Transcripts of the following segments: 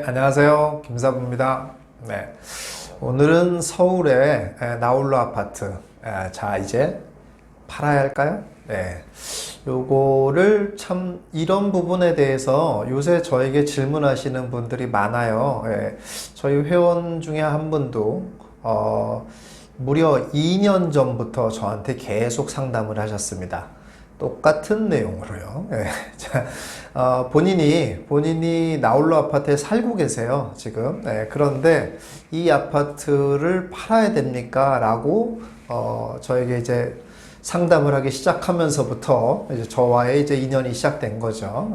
안녕하세요. 김사부입니다. 네. 오늘은 서울의 나홀로 아파트. 자, 이제 팔아야 할까요? 네. 요거를 참 이런 부분에 대해서 요새 저에게 질문하시는 분들이 많아요. 저희 회원 중에 한 분도 무려 2년 전부터 저한테 계속 상담을 하셨습니다. 똑같은 내용으로요. 자, 본인이 나홀로 아파트에 살고 계세요, 지금. 그런데 이 아파트를 팔아야 됩니까? 라고, 저에게 이제 상담을 하기 시작하면서부터 이제 저와의 이제 인연이 시작된 거죠.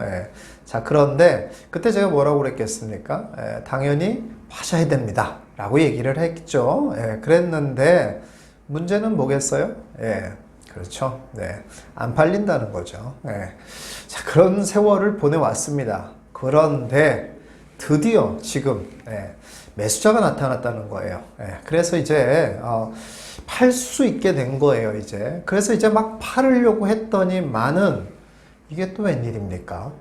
자, 그런데 그때 제가 뭐라고 그랬겠습니까? 당연히 파셔야 됩니다. 라고 얘기를 했죠. 그랬는데 문제는 뭐겠어요? 그렇죠. 안 팔린다는 거죠. 자, 그런 세월을 보내왔습니다. 그런데 드디어 지금 매수자가 나타났다는 거예요. 그래서 이제 팔 수 있게 된 거예요, 이제. 그래서 이제 막 팔으려고 했더니만은 이게 또 웬일입니까?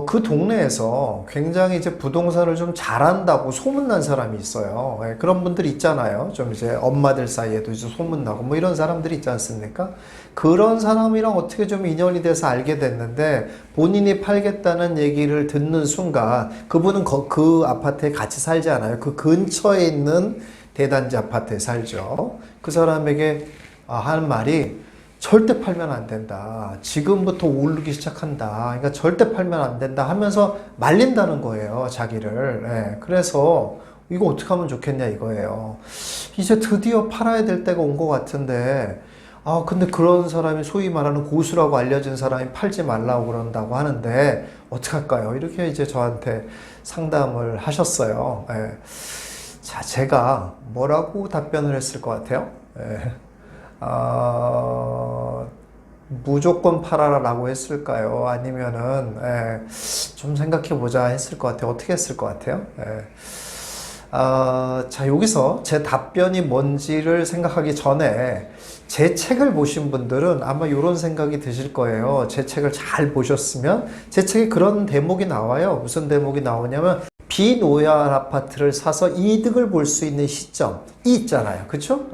그 동네에서 굉장히 이제 부동산을 좀 잘한다고 소문난 사람이 있어요. 그런 분들 있잖아요. 좀 이제 엄마들 사이에도 이제 소문나고 뭐 이런 사람들이 있지 않습니까? 그런 사람이랑 어떻게 좀 인연이 돼서 알게 됐는데 본인이 팔겠다는 얘기를 듣는 순간 그분은 그 아파트에 같이 살지 않아요. 그 근처에 있는 대단지 아파트에 살죠. 그 사람에게 하는 말이 절대 팔면 안 된다. 지금부터 오르기 시작한다. 그러니까 절대 팔면 안 된다 하면서 말린다는 거예요, 자기를. 그래서 이거 어떻게 하면 좋겠냐 이거예요. 이제 드디어 팔아야 될 때가 온 것 같은데 근데 그런 사람이 소위 말하는 고수라고 알려진 사람이 팔지 말라고 그런다고 하는데 어떡할까요? 이렇게 이제 저한테 상담을 하셨어요. 자, 제가 뭐라고 답변을 했을 것 같아요? 무조건 팔아라 라고 했을까요? 아니면은 좀 생각해 보자 했을 것 같아요. 어떻게 했을 것 같아요? 자, 여기서 제 답변이 뭔지를 생각하기 전에 제 책을 보신 분들은 아마 이런 생각이 드실 거예요. 제 책을 잘 보셨으면 제 책에 그런 대목이 나와요. 무슨 대목이 나오냐면 비노후화 아파트를 사서 이득을 볼 수 있는 시점이 있잖아요. 그렇죠?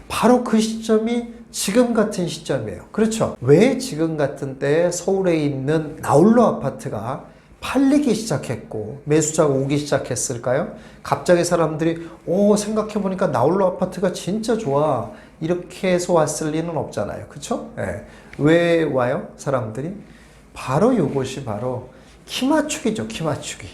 바로 그 시점이 지금 같은 시점이에요. 그렇죠? 왜 지금 같은 때에 서울에 있는 나홀로 아파트가 팔리기 시작했고 매수자가 오기 시작했을까요? 갑자기 사람들이 생각해보니까 나홀로 아파트가 진짜 좋아 이렇게 해서 왔을 리는 없잖아요. 그렇죠? 왜 와요? 사람들이? 바로 이것이 바로 키 맞추기죠. 키 맞추기.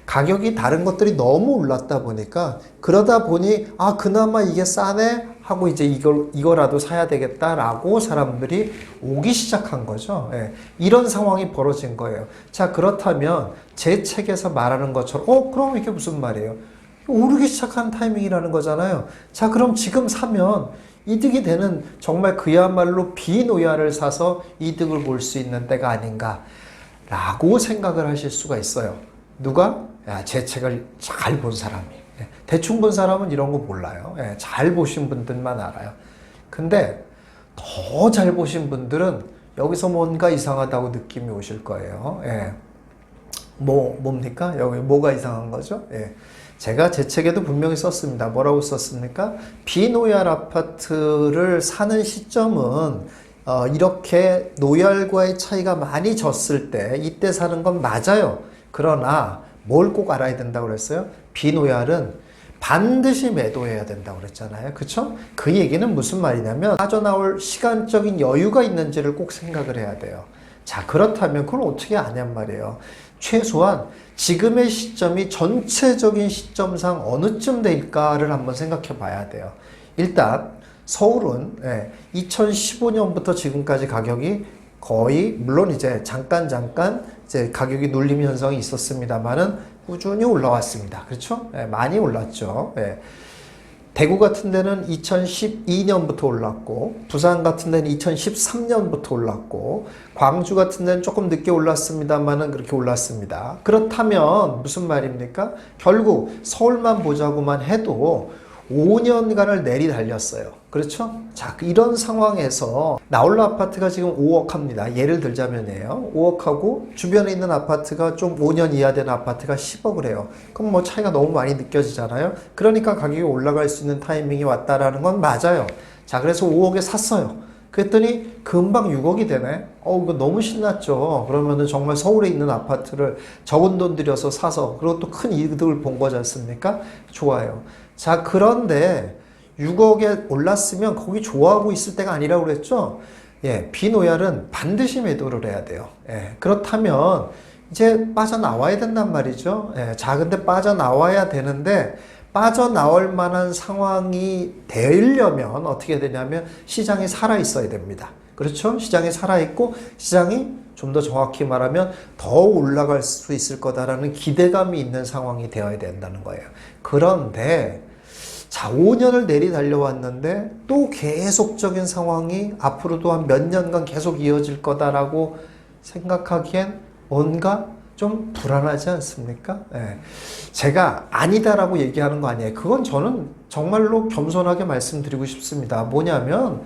가격이 다른 것들이 너무 올랐다 보니까 그러다 보니 그나마 이게 싸네 하고 이제 이거라도 사야 되겠다라고 사람들이 오기 시작한 거죠. 이런 상황이 벌어진 거예요. 자, 그렇다면 제 책에서 말하는 것처럼 그럼 이게 무슨 말이에요? 오르기 시작한 타이밍이라는 거잖아요. 자, 그럼 지금 사면 이득이 되는 정말 그야말로 비노야를 사서 이득을 볼 수 있는 때가 아닌가 라고 생각을 하실 수가 있어요. 누가? 제 책을 잘 본 사람이. 대충 본 사람은 이런 거 몰라요. 잘 보신 분들만 알아요. 근데 더 잘 보신 분들은 여기서 뭔가 이상하다고 느낌이 오실 거예요. 뭡니까? 여기 뭐가 이상한 거죠? 제가 제 책에도 분명히 썼습니다. 뭐라고 썼습니까? 비노후화 아파트를 사는 시점은 이렇게 노후화과의 차이가 많이 졌을 때 이때 사는 건 맞아요. 그러나 뭘 꼭 알아야 된다고 그랬어요? 비노후화는 반드시 매도해야 된다고 그랬잖아요. 그쵸? 그 얘기는 무슨 말이냐면 빠져나올 시간적인 여유가 있는지를 꼭 생각을 해야 돼요. 자, 그렇다면 그걸 어떻게 아냔 말이에요. 최소한 지금의 시점이 전체적인 시점상 어느쯤 될까를 한번 생각해 봐야 돼요. 일단 서울은 2015년부터 지금까지 가격이 거의 물론 이제 잠깐 이제 가격이 눌림 현상이 있었습니다만은 꾸준히 올라왔습니다. 그렇죠? 많이 올랐죠. 대구 같은 데는 2012년부터 올랐고 부산 같은 데는 2013년부터 올랐고 광주 같은 데는 조금 늦게 올랐습니다만은 그렇게 올랐습니다. 그렇다면 무슨 말입니까? 결국 서울만 보자고만 해도 5년간을 내리달렸어요. 그렇죠? 자, 이런 상황에서 나홀로 아파트가 지금 5억 합니다. 예를 들자면요. 5억 하고 주변에 있는 아파트가 좀 5년 이하 된 아파트가 10억을 해요. 그럼 뭐 차이가 너무 많이 느껴지잖아요. 그러니까 가격이 올라갈 수 있는 타이밍이 왔다라는 건 맞아요. 자, 그래서 5억에 샀어요. 그랬더니 금방 6억이 되네. 이거 너무 신났죠. 그러면은 정말 서울에 있는 아파트를 적은 돈 들여서 사서, 그리고 또 큰 이득을 본 거지 않습니까? 좋아요. 자, 그런데 6억에 올랐으면 거기 좋아하고 있을 때가 아니라고 그랬죠? 예, 비노얄은 반드시 매도를 해야 돼요. 예, 그렇다면 이제 빠져나와야 된단 말이죠. 예, 자, 근데 빠져나와야 되는데 빠져나올 만한 상황이 되려면 어떻게 되냐면 시장이 살아 있어야 됩니다. 그렇죠? 시장이 살아 있고 시장이 좀 더 정확히 말하면 더 올라갈 수 있을 거다라는 기대감이 있는 상황이 되어야 된다는 거예요. 그런데 자, 5년을 내리 달려왔는데 또 계속적인 상황이 앞으로도 한 몇 년간 계속 이어질 거다라고 생각하기엔 뭔가 좀 불안하지 않습니까? 예. 제가 아니다라고 얘기하는 거 아니에요. 그건 저는 정말로 겸손하게 말씀드리고 싶습니다. 뭐냐면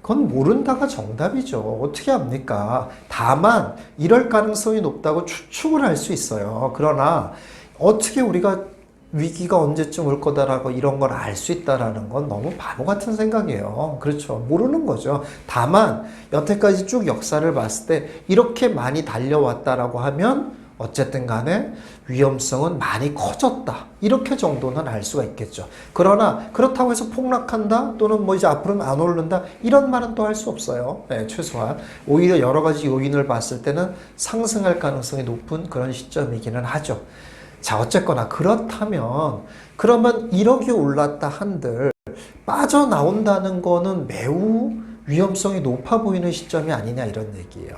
그건 모른다가 정답이죠. 어떻게 합니까? 다만 이럴 가능성이 높다고 추측을 할 수 있어요. 그러나 어떻게 우리가 위기가 언제쯤 올 거다라고 이런 걸 알 수 있다라는 건 너무 바보 같은 생각이에요. 그렇죠. 모르는 거죠. 다만 여태까지 쭉 역사를 봤을 때 이렇게 많이 달려왔다라고 하면 어쨌든 간에 위험성은 많이 커졌다. 이렇게 정도는 알 수가 있겠죠. 그러나 그렇다고 해서 폭락한다 또는 뭐 이제 앞으로는 안 오른다 이런 말은 또 할 수 없어요. 네, 최소한 오히려 여러 가지 요인을 봤을 때는 상승할 가능성이 높은 그런 시점이기는 하죠. 자, 어쨌거나 그렇다면 그러면 1억이 올랐다 한들 빠져나온다는 거는 매우 위험성이 높아 보이는 시점이 아니냐 이런 얘기예요.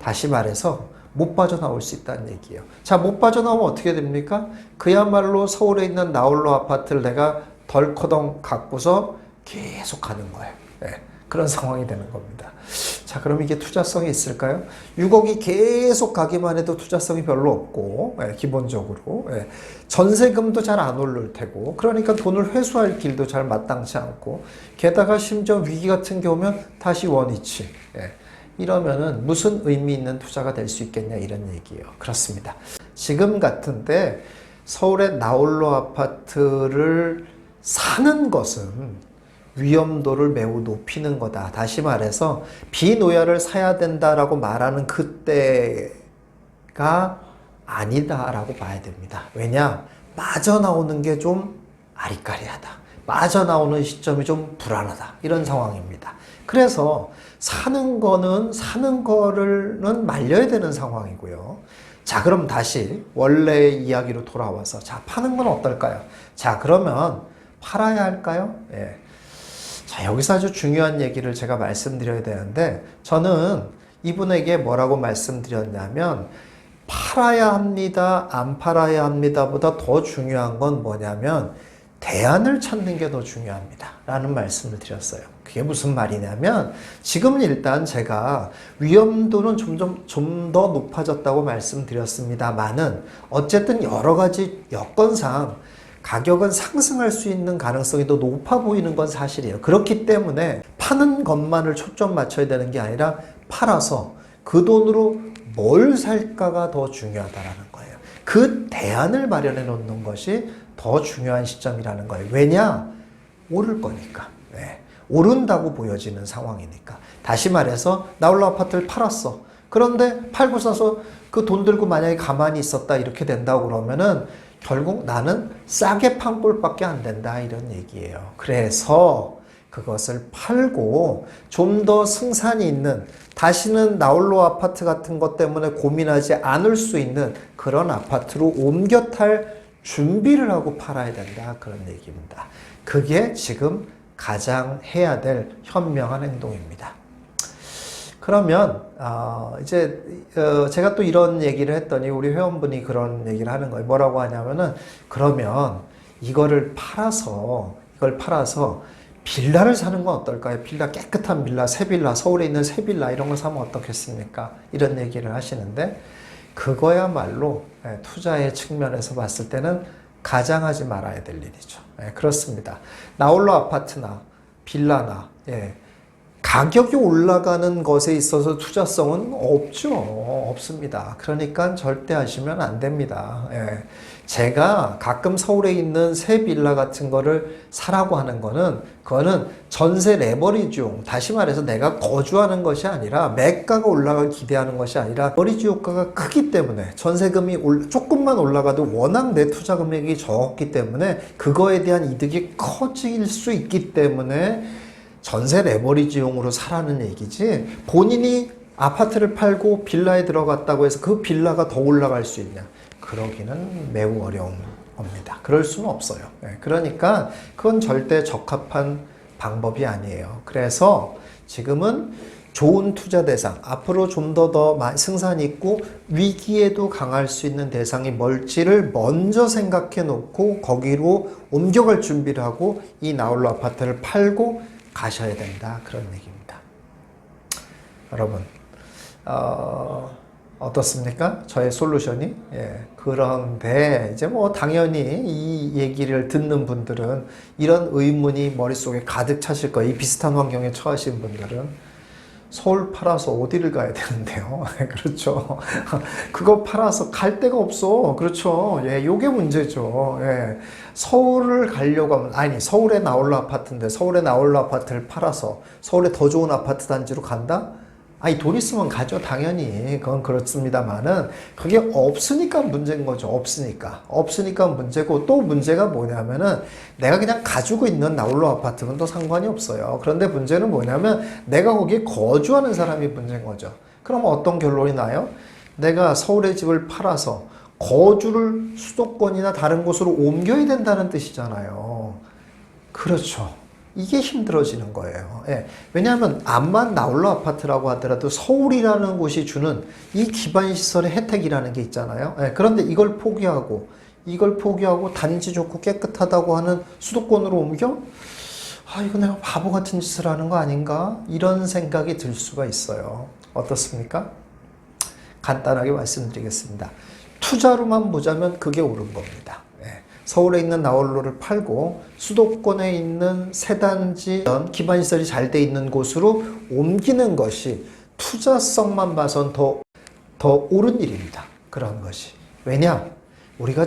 다시 말해서 못 빠져나올 수 있다는 얘기예요. 자, 못 빠져나오면 어떻게 됩니까? 그야말로 서울에 있는 나홀로 아파트를 내가 덜커덩 갖고서 계속 가는 거예요. 네, 그런 상황이 되는 겁니다. 자, 그럼 이게 투자성이 있을까요? 6억이 계속 가기만 해도 투자성이 별로 없고, 기본적으로. 전세금도 잘 안 오를 테고, 그러니까 돈을 회수할 길도 잘 마땅치 않고, 게다가 심지어 위기 같은 게 오면 다시 원위치. 이러면은 무슨 의미 있는 투자가 될 수 있겠냐 이런 얘기예요. 그렇습니다. 지금 같은데 서울의 나홀로 아파트를 사는 것은 위험도를 매우 높이는 거다. 다시 말해서 비노얄을 사야 된다라고 말하는 그때가 아니다라고 봐야 됩니다. 왜냐? 빠져나오는 게 좀 아리까리하다. 빠져나오는 시점이 좀 불안하다. 이런 상황입니다. 그래서 사는 거는 말려야 되는 상황이고요. 자, 그럼 다시 원래의 이야기로 돌아와서 자, 파는 건 어떨까요? 자, 그러면 팔아야 할까요? 예. 자, 여기서 아주 중요한 얘기를 제가 말씀드려야 되는데 저는 이분에게 뭐라고 말씀드렸냐면 팔아야 합니다, 안 팔아야 합니다보다 더 중요한 건 뭐냐면 대안을 찾는 게 더 중요합니다 라는 말씀을 드렸어요. 그게 무슨 말이냐면 지금 일단 제가 위험도는 좀 더 높아졌다고 말씀드렸습니다만은 어쨌든 여러 가지 여건상 가격은 상승할 수 있는 가능성이 더 높아 보이는 건 사실이에요. 그렇기 때문에 파는 것만을 초점 맞춰야 되는 게 아니라 팔아서 그 돈으로 뭘 살까가 더 중요하다라는 거예요. 그 대안을 마련해 놓는 것이 더 중요한 시점이라는 거예요. 왜냐? 오를 거니까. 네. 오른다고 보여지는 상황이니까. 다시 말해서 나홀로 아파트를 팔았어. 그런데 팔고 사서 그 돈 들고 만약에 가만히 있었다 이렇게 된다고 그러면은 결국 나는 싸게 판 꼴밖에 안 된다 이런 얘기예요. 그래서 그것을 팔고 좀 더 승산이 있는 다시는 나홀로 아파트 같은 것 때문에 고민하지 않을 수 있는 그런 아파트로 옮겨 탈 준비를 하고 팔아야 된다 그런 얘기입니다. 그게 지금 가장 해야 될 현명한 행동입니다. 그러면 이제 제가 또 이런 얘기를 했더니 우리 회원분이 그런 얘기를 하는 거예요. 뭐라고 하냐면은 그러면 이걸 팔아서 빌라를 사는 건 어떨까요? 빌라, 깨끗한 빌라, 새 빌라, 서울에 있는 새 빌라 이런 거 사면 어떻겠습니까? 이런 얘기를 하시는데 그거야말로 투자의 측면에서 봤을 때는 가장하지 말아야 될 일이죠. 예, 그렇습니다. 나홀로 아파트나 빌라나 가격이 올라가는 것에 있어서 투자성은 없죠. 없습니다. 그러니까 절대 하시면 안 됩니다. 제가 가끔 서울에 있는 새 빌라 같은 거를 사라고 하는 거는 그거는 전세 레버리지용, 다시 말해서 내가 거주하는 것이 아니라 매가가 올라가길 기대하는 것이 아니라 레버리지 효과가 크기 때문에 전세금이 조금만 올라가도 워낙 내 투자 금액이 적기 때문에 그거에 대한 이득이 커질 수 있기 때문에 전세 레버리지용으로 사라는 얘기지, 본인이 아파트를 팔고 빌라에 들어갔다고 해서 그 빌라가 더 올라갈 수 있냐? 그러기는 매우 어려운 겁니다. 그럴 수는 없어요. 그러니까 그건 절대 적합한 방법이 아니에요. 그래서 지금은 좋은 투자 대상, 앞으로 좀 더 승산이 있고 위기에도 강할 수 있는 대상이 뭘지를 먼저 생각해 놓고 거기로 옮겨갈 준비를 하고 이 나홀로 아파트를 팔고 가셔야 된다, 그런 얘기입니다. 여러분 어떻습니까? 저의 솔루션이? 그런데 이제 뭐 당연히 이 얘기를 듣는 분들은 이런 의문이 머릿속에 가득 차실 거예요. 이 비슷한 환경에 처하신 분들은 서울 팔아서 어디를 가야 되는데요? 그렇죠. 그거 팔아서 갈 데가 없어. 그렇죠. 요게 문제죠. 서울을 가려고 하면, 아니, 서울에 나홀로 아파트인데 서울에 나홀로 아파트를 팔아서 서울에 더 좋은 아파트 단지로 간다? 아니, 돈 있으면 가죠. 당연히. 그건 그렇습니다만은, 그게 없으니까 문제인 거죠. 없으니까 문제고, 또 문제가 뭐냐면은, 내가 그냥 가지고 있는 나홀로 아파트는 또 상관이 없어요. 그런데 문제는 뭐냐면, 내가 거기에 거주하는 사람이 문제인 거죠. 그럼 어떤 결론이 나요? 내가 서울의 집을 팔아서 거주를 수도권이나 다른 곳으로 옮겨야 된다는 뜻이잖아요. 그렇죠. 이게 힘들어지는 거예요. 왜냐하면 암만 나홀로 아파트라고 하더라도 서울이라는 곳이 주는 이 기반시설의 혜택이라는 게 있잖아요. 그런데 이걸 포기하고 단지 좋고 깨끗하다고 하는 수도권으로 옮겨? 이거 내가 바보 같은 짓을 하는 거 아닌가? 이런 생각이 들 수가 있어요. 어떻습니까? 간단하게 말씀드리겠습니다. 투자로만 보자면 그게 옳은 겁니다. 서울에 있는 나홀로를 팔고 수도권에 있는 새 단지 기반시설이 잘 돼 있는 곳으로 옮기는 것이 투자성만 봐선 더 옳은 일입니다. 그런 것이. 왜냐?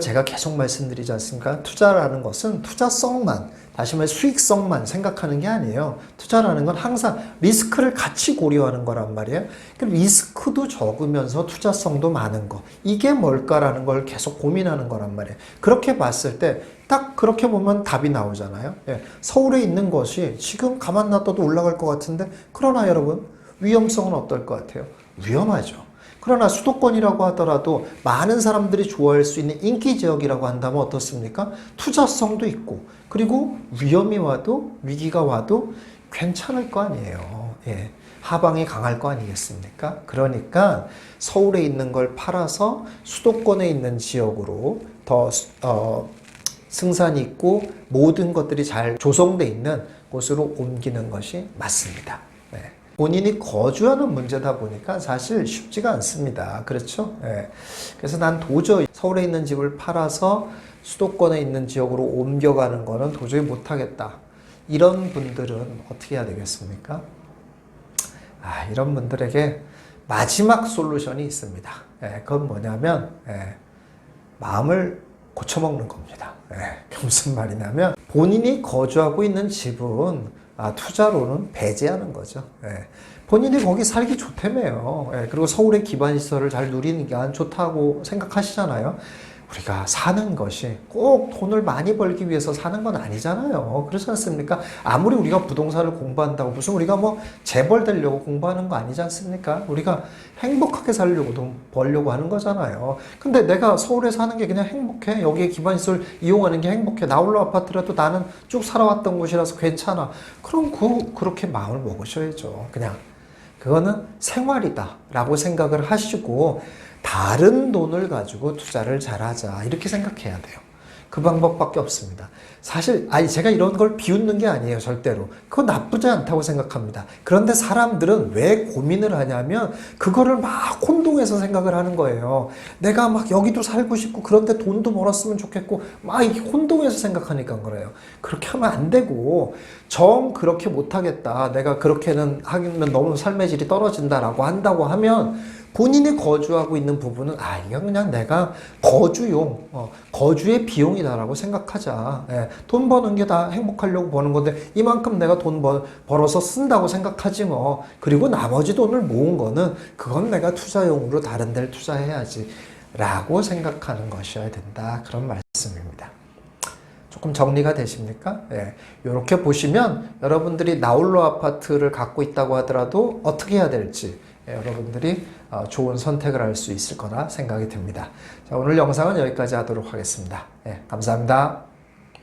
제가 계속 말씀드리지 않습니까? 투자라는 것은 투자성만, 다시 말해 수익성만 생각하는 게 아니에요. 투자라는 건 항상 리스크를 같이 고려하는 거란 말이에요. 리스크도 적으면서 투자성도 많은 거. 이게 뭘까라는 걸 계속 고민하는 거란 말이에요. 그렇게 봤을 때 딱 그렇게 보면 답이 나오잖아요. 서울에 있는 것이 지금 가만 놔둬도 올라갈 것 같은데, 그러나 여러분, 위험성은 어떨 것 같아요? 위험하죠. 그러나 수도권이라고 하더라도 많은 사람들이 좋아할 수 있는 인기 지역이라고 한다면 어떻습니까? 투자성도 있고, 그리고 위험이 와도, 위기가 와도 괜찮을 거 아니에요. 하방이 강할 거 아니겠습니까? 그러니까 서울에 있는 걸 팔아서 수도권에 있는 지역으로 더 승산이 있고 모든 것들이 잘 조성되어 있는 곳으로 옮기는 것이 맞습니다. 본인이 거주하는 문제다 보니까 사실 쉽지가 않습니다. 그렇죠? 그래서 난 도저히 서울에 있는 집을 팔아서 수도권에 있는 지역으로 옮겨가는 거는 도저히 못하겠다. 이런 분들은 어떻게 해야 되겠습니까? 이런 분들에게 마지막 솔루션이 있습니다. 그건 뭐냐면 마음을 고쳐먹는 겁니다. 무슨 말이냐면 본인이 거주하고 있는 집은 투자로는 배제하는 거죠. 본인이 거기 살기 좋다며요. 그리고 서울의 기반시설을 잘 누리는 게 좋다고 생각하시잖아요. 우리가 사는 것이 꼭 돈을 많이 벌기 위해서 사는 건 아니잖아요. 그렇지 않습니까? 아무리 우리가 부동산을 공부한다고 무슨 우리가 뭐 재벌 되려고 공부하는 거 아니지 않습니까? 우리가 행복하게 살려고 돈 벌려고 하는 거잖아요. 근데 내가 서울에 사는 게 그냥 행복해. 여기에 기반시설 이용하는 게 행복해. 나홀로 아파트라도 나는 쭉 살아왔던 곳이라서 괜찮아. 그럼 그렇게 마음을 먹으셔야죠. 그냥 그거는 생활이다 라고 생각을 하시고 다른 돈을 가지고 투자를 잘하자 이렇게 생각해야 돼요. 그 방법밖에 없습니다. 사실 제가 이런 걸 비웃는 게 아니에요. 절대로. 그거 나쁘지 않다고 생각합니다. 그런데 사람들은 왜 고민을 하냐면 그거를 막 혼동해서 생각을 하는 거예요. 내가 막 여기도 살고 싶고 그런데 돈도 벌었으면 좋겠고 막 이렇게 혼동해서 생각하니까 그래요. 그렇게 하면 안 되고 정 그렇게 못하겠다. 내가 그렇게는 하면 너무 삶의 질이 떨어진다라고 한다고 하면 본인이 거주하고 있는 부분은 이건 그냥 내가 거주용, 거주의 비용이다라고 생각하자. 돈 버는 게 다 행복하려고 버는 건데 이만큼 내가 돈 벌어서 쓴다고 생각하지 뭐. 그리고 나머지 돈을 모은 거는 그건 내가 투자용으로 다른 데를 투자해야지 라고 생각하는 것이어야 된다. 그런 말씀입니다. 조금 정리가 되십니까? 이렇게 보시면 여러분들이 나홀로 아파트를 갖고 있다고 하더라도 어떻게 해야 될지 여러분들이 좋은 선택을 할 수 있을 거라 생각이 듭니다. 자, 오늘 영상은 여기까지 하도록 하겠습니다. 감사합니다.